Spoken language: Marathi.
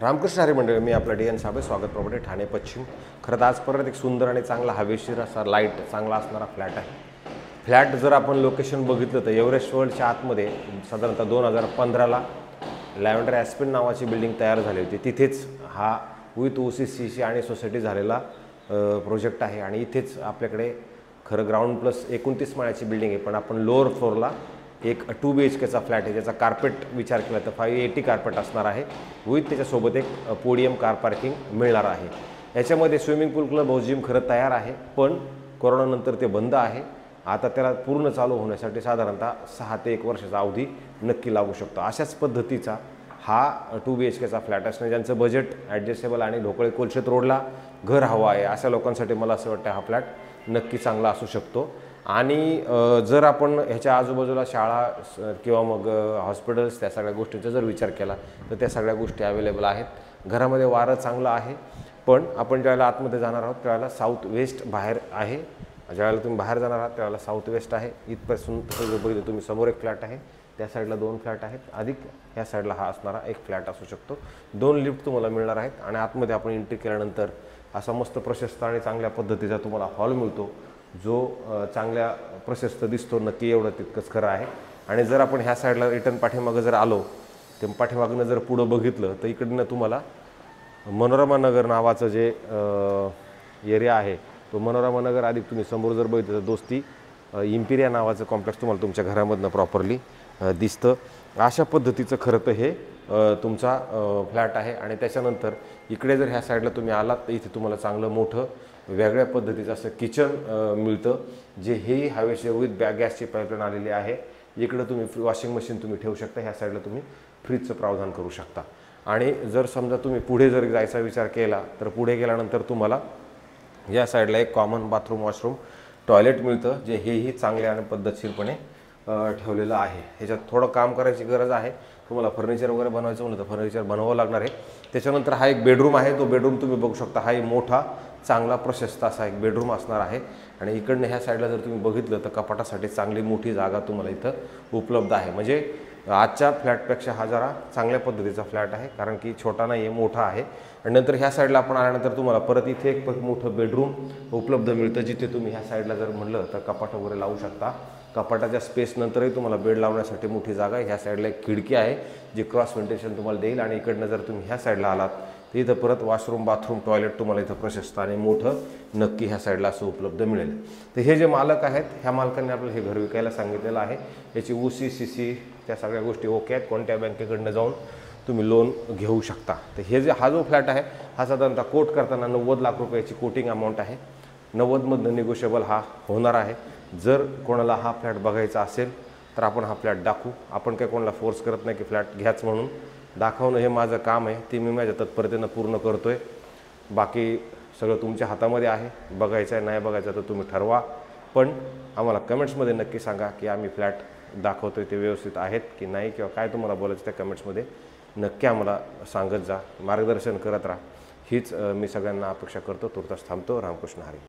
रामकृष्ण हरी मंडळी, मी आपला डी एन साबळे, स्वागत प्रॉपर्टी ठाणे पश्चिम। खरं तर आज परत एक सुंदर आणि चांगला हवेशीर असा लाईट चांगला असणारा फ्लॅट आहे। फ्लॅट जर आपण लोकेशन बघितलं तर एव्हरेस्ट वर्ल्डच्या आतमध्ये साधारणतः 2015ला लॅव्हेंडर ॲस्पेन नावाची बिल्डिंग तयार झाली होती। तिथेच हा विथ OCC आणि सोसायटी झालेला प्रोजेक्ट आहे आणि इथेच आपल्याकडे खरं ग्राउंड प्लस 29 माळ्याची बिल्डिंग आहे, पण आपण लोअर फ्लोअरला एक 2 BHKचा फ्लॅट आहे, ज्याचा कार्पेट विचार केला तर 580 कार्पेट असणार आहे। विथ त्याच्यासोबत एक पोडियम कार पार्किंग मिळणार आहे। याच्यामध्ये स्विमिंग पूल, क्लब हाऊस, जिम खरं तयार आहे, पण कोरोनानंतर ते बंद आहे। आता त्याला पूर्ण चालू होण्यासाठी साधारणतः 6 ते 1 वर्षाचा अवधी नक्की लागू शकतो। अशाच पद्धतीचा हा 2 BHKचा फ्लॅट असणे, ज्यांचं बजेट ॲडजस्टेबल आणि ढोकळे कोलशेत रोडला घर हवं आहे अशा लोकांसाठी मला असं वाटतं हा फ्लॅट नक्की चांगला असू शकतो। आणि जर आपण ह्याच्या आजूबाजूला शाळा किंवा मग हॉस्पिटल्स त्या सगळ्या गोष्टींचा जर विचार केला तर त्या सगळ्या गोष्टी अवेलेबल आहेत। घरामध्ये वारं चांगलं आहे, पण आपण ज्यावेळेला आतमध्ये जाणार आहोत त्यावेळेला साऊथ वेस्ट बाहेर आहे। ज्यावेळेला तुम्ही बाहेर जाणार आहात त्यावेळेला साऊथ वेस्ट आहे। इथपासून तसं जर बघितलं तुम्ही समोर एक फ्लॅट आहे, त्या साईडला 2 फ्लॅट आहेत, अधिक ह्या साईडला हा असणारा एक फ्लॅट असू शकतो। 2 लिफ्ट तुम्हाला मिळणार आहेत आणि आतमध्ये आपण एंट्री केल्यानंतर असा मस्त प्रशस्त आणि चांगल्या पद्धतीचा तुम्हाला हॉल मिळतो, जो चांगल्या प्रशस्त दिसतो। नक्की एवढं तितकंच खरं आहे। आणि जर आपण ह्या साईडला रिटर्न पाठीमागं जर आलो तर पाठीमागनं जर पुढं बघितलं तर इकडनं तुम्हाला मनोरमा नगर नावाचं जे एरिया आहे तो मनोरमा नगर, अधिक तुम्ही समोर जर बघितलं तर दोस्ती इम्पिरिया नावाचं कॉम्प्लेक्स तुम्हाला तुमच्या घरामधनं प्रॉपरली दिसतं। अशा पद्धतीचं खरं तर हे तुमचा फ्लॅट आहे। आणि त्याच्यानंतर इकडे जर ह्या साईडला तुम्ही आलात तर इथे तुम्हाला चांगलं मोठं वेगळ्या पद्धतीचं असं किचन मिळतं, जे हेही हवेशीर विथ गॅसची पाईपलाईन आलेली आहे। इकडं तुम्ही वॉशिंग मशीन तुम्ही ठेवू शकता, ह्या साईडला तुम्ही फ्रीजचं प्रावधान करू शकता। आणि जर समजा तुम्ही पुढे जर जायचा विचार केला तर पुढे गेल्यानंतर तुम्हाला या साईडला एक कॉमन बाथरूम, वॉशरूम, टॉयलेट मिळतं, जे हेही चांगल्या आणि पद्धतशीरपणे ठेवलेलं आहे। ह्याच्यात थोडं काम करायची गरज आहे। तुम्हाला फर्निचर वगैरे बनवायचं म्हणलं तर फर्निचर बनवावं लागणार आहे। त्याच्यानंतर हा एक बेडरूम आहे, तो बेडरूम तुम्ही बघू शकता, हा एक मोठा चांगला प्रशस्त असा एक बेडरूम असणार आहे। आणि इकडनं ह्या साईडला जर तुम्ही बघितलं तर कपाटासाठी चांगली मोठी जागा तुम्हाला इथं उपलब्ध आहे। म्हणजे आजच्या फ्लॅटपेक्षा हा जरा चांगल्या पद्धतीचा फ्लॅट आहे, कारण की छोटा नाही आहे, मोठा आहे। आणि नंतर ह्या साईडला आपण आल्यानंतर तुम्हाला परत इथे एक मोठं बेडरूम उपलब्ध मिळतं, जिथे तुम्ही ह्या साईडला जर म्हणलं तर कपाट वगैरे लावू शकता। कपाटाच्या स्पेस नंतरही तुम्हाला बेड लावण्यासाठी मोठी जागा आहे। ह्या साईडला एक खिडकी आहे जी क्रॉस व्हेंटिलेशन तुम्हाला देईल। आणि इकडनं जर तुम्ही ह्या साईडला आलात तर इथं परत वॉशरूम, बाथरूम, टॉयलेट तुम्हाला इथं प्रशस्त आणि मोठं नक्की ह्या साईडला असं उपलब्ध मिळेल। तर हे जे मालक आहेत, ह्या मालकांनी आपलं हे घर विकायला सांगितलेलं आहे। याची OCC त्या सगळ्या गोष्टी ओके आहेत, कोणत्या बँकेकडनं जाऊन तुम्ही लोन घेऊ शकता। तर हे जे हा जो फ्लॅट आहे हा साधारणतः कोट करताना 90 लाख रुपयाची कोटिंग अमाऊंट आहे। 90मधनं निगोशिएबल हा होणार आहे। जर कोणाला हा फ्लॅट बघायचा असेल तर आपण हा फ्लॅट दाखवू। आपण काही कोणाला फोर्स करत नाही की फ्लॅट घ्याच म्हणून, दाखवणं हे माझं काम आहे, ते मी माझ्या तत्परतेनं पूर्ण करतोय। बाकी सगळं तुमच्या हातामध्ये आहे, बघायचं आहे नाही बघायचं तर तुम्ही ठरवा। पण आम्हाला कमेंट्समध्ये नक्की सांगा की आम्ही फ्लॅट दाखवतोय ते व्यवस्थित आहेत की नाही, किंवा काय तुम्हाला बोलायचं त्या कमेंट्समध्ये नक्की आम्हाला सांगत जा, मार्गदर्शन करत राहा। हीच मी सगळ्यांना अपेक्षा करतो। तुर्तास थांबतो। रामकृष्ण हरी।